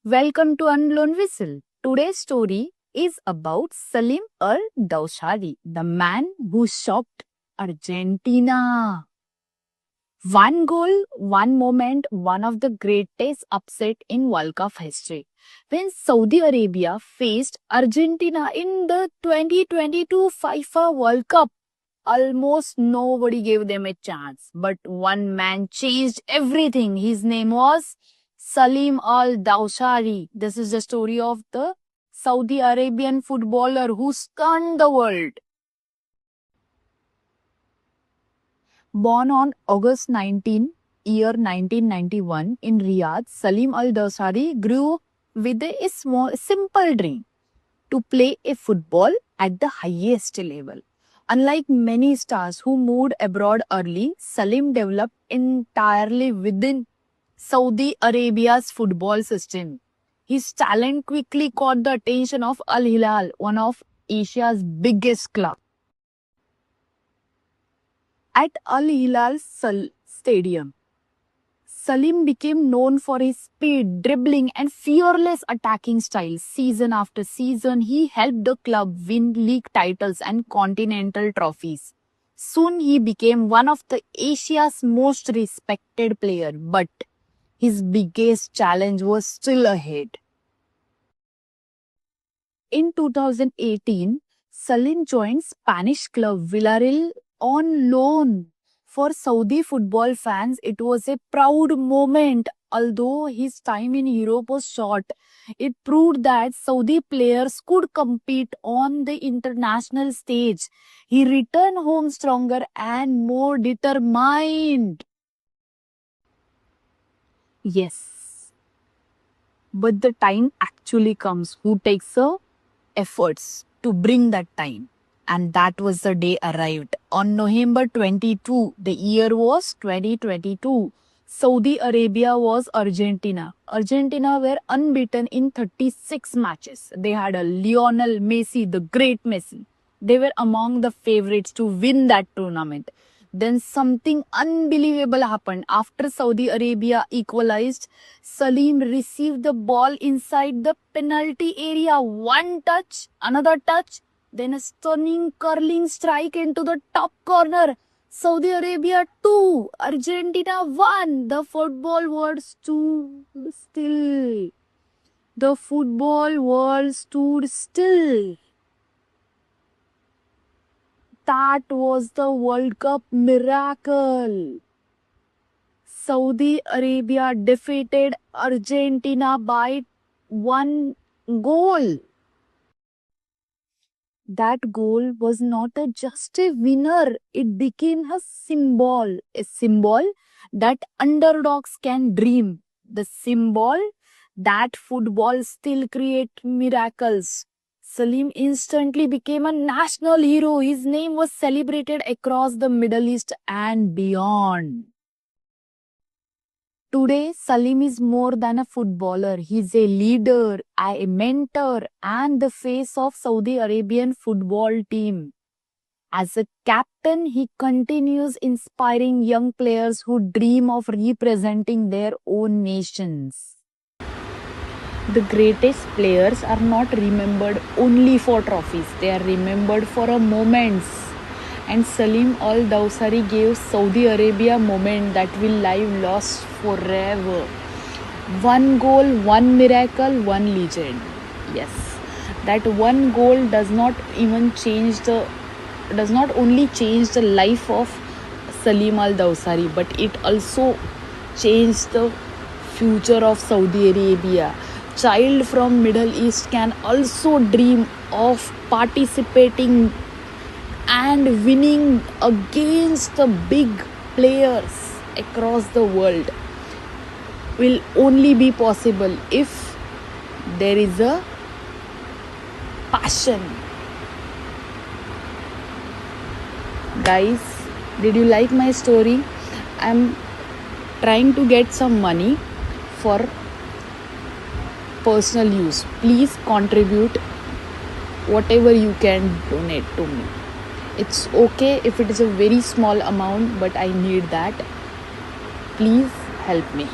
Welcome to Unblown Whistle. Today's story is about Salim Al Dawsari, the man who shocked Argentina. One goal, one moment, one of the greatest upset in World Cup history. When Saudi Arabia faced Argentina in the 2022 FIFA World Cup, almost nobody gave them a chance. But one man changed everything. His name was Salim Al Dawsari. This is the story of the Saudi Arabian footballer who stunned the world. Born on August 19, 1991 in Riyadh, Salim Al Dawsari grew with a simple dream to play a football at the highest level. Unlike many stars who moved abroad early, Salim developed entirely within Saudi Arabia's football system. His talent quickly caught the attention of Al Hilal, one of Asia's biggest clubs. At Al Hilal Stadium, Salim became known for his speed, dribbling, and fearless attacking style. Season after season, he helped the club win league titles and continental trophies. Soon, he became one of the Asia's most respected players, but his biggest challenge was still ahead. In 2018, Salim joined Spanish club Villarreal on loan. For Saudi football fans, it was a proud moment. Although his time in Europe was short, it proved that Saudi players could compete on the international stage. He returned home stronger and more determined. Yes, but the time actually comes. Who takes the efforts to bring that time? And that was the day arrived. On November 22, the year was 2022. Saudi Arabia was Argentina. Argentina were unbeaten in 36 matches. They had a Lionel Messi, the great Messi. They were among the favorites to win that tournament. Then something unbelievable happened. After Saudi Arabia equalized, Salim received the ball inside the penalty area. One touch, another touch, then a stunning curling strike into the top corner. Saudi Arabia 2, Argentina 1. The football world stood still. The football world stood still. That was the World Cup miracle. Saudi Arabia defeated Argentina by 1 goal. That goal was not just a winner, it became a symbol that underdogs can dream, the symbol that football still creates miracles. Salim instantly became a national hero. His name was celebrated across the Middle East and beyond. Today, Salim is more than a footballer. He's a leader, a mentor, and the face of Saudi Arabian football team. As a captain, he continues inspiring young players who dream of representing their own nations. The greatest players are not remembered only for trophies, they are remembered for a moments. And Salim Al Dawsari gave Saudi Arabia a moment that will live lost forever. 1 goal, 1 miracle, 1 legend. Yes, that 1 goal does not only change the life of Salim Al Dawsari, but it also changed the future of Saudi Arabia. Child from Middle East can also dream of participating and winning against the big players across the world. Will only be possible if there is a passion. Guys, did you like my story? I'm trying to get some money for personal use. Please contribute whatever you can donate to me. It's okay if it is a very small amount, but I need that. Please help me.